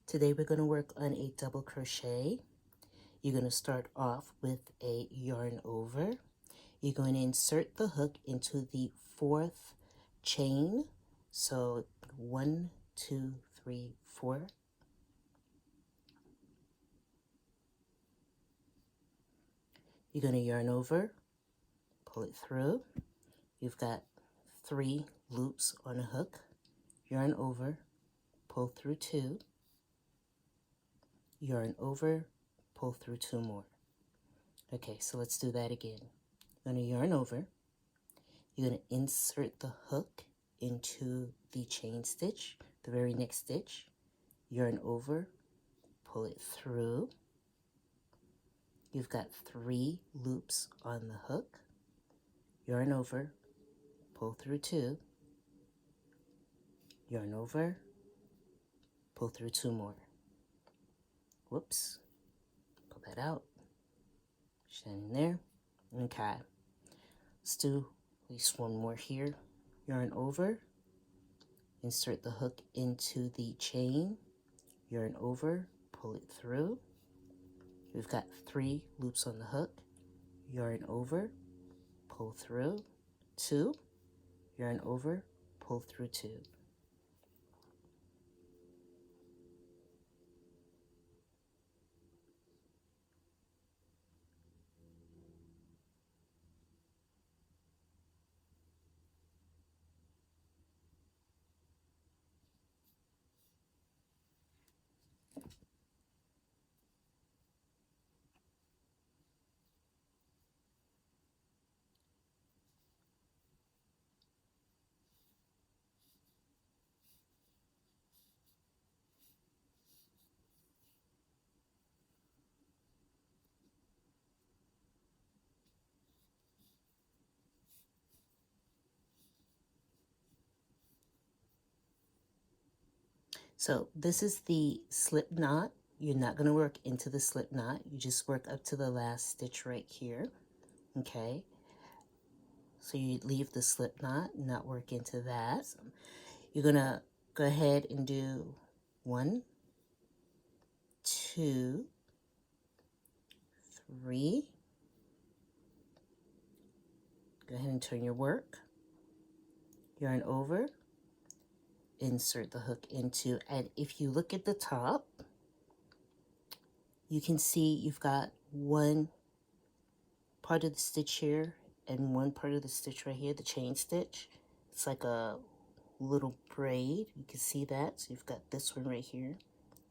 Today we're going to work on a double crochet. You're going to start off with a yarn over. You're going to insert the hook into the fourth chain. So 1, 2, 3, 4. You're going to yarn over, pull it through. You've got 3 loops on a hook. Yarn over, pull through 2. Yarn over, pull through 2 more. Okay, so let's do that again. You're going to yarn over. You're going to insert the hook into the chain stitch, the very next stitch. Yarn over, pull it through. You've got 3 loops on the hook. Yarn over, pull through 2. Yarn over, pull through 2 more. Whoops, pull that out. Shine in there. Okay, let's do at least one more here. Yarn over, insert the hook into the chain, yarn over, pull it through. We've got 3 loops on the hook, yarn over, pull through 2, yarn over, pull through 2. So this is the slip knot. You're not going to work into the slip knot. You just work up to the last stitch right here. Okay. So you leave the slip knot, not work into that. You're going to go ahead and do 1, 2, 3. Go ahead and turn your work. Yarn over. Insert the hook into, and if you look at the top, you can see you've got one part of the stitch here and one part of the stitch right here, the chain stitch. It's like a little braid. You can see that. So you've got this one right here,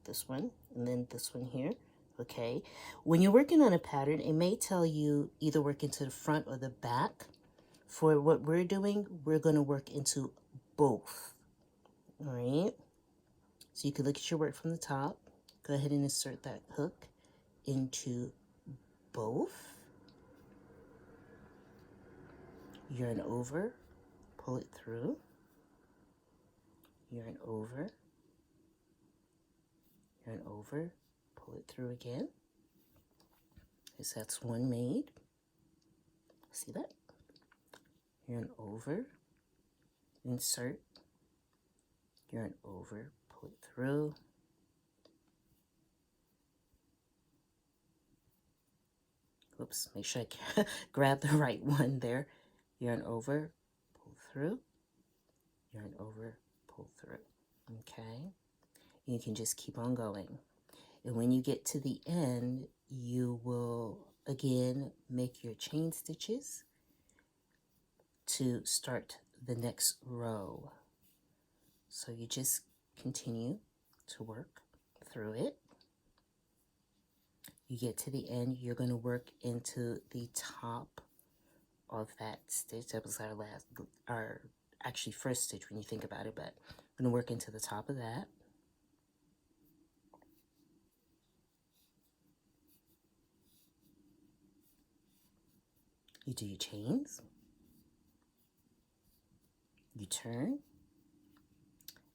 this one, and then this one here. Okay. When you're working on a pattern, it may tell you either work into the front or the back. For what we're doing, we're going to work into both. All right. So you can look at your work from the top. Go ahead and insert that hook into both. Yarn over, pull it through. Yarn over, pull it through again. Because that's one made. See that? Yarn over, insert, yarn over, pull it through. Oops, make sure I grab the right one there. Yarn over, pull through, yarn over, pull through. Okay, you can just keep on going. And when you get to the end, you will again make your chain stitches to start the next row. So you just continue to work through it. You get to the end, you're going to work into the top of that stitch. That was our actually first stitch when you think about it, but I'm going to work into the top of that. You do your chains. You turn.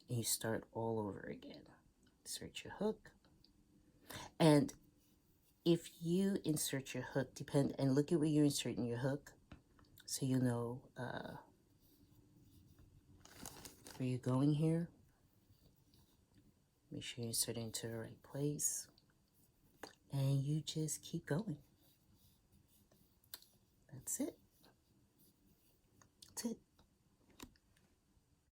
And you start all over again. Insert your hook. And if you insert your hook, and look at where you're inserting your hook, so you know where you're going here. Make sure you insert it into the right place. And you just keep going. That's it.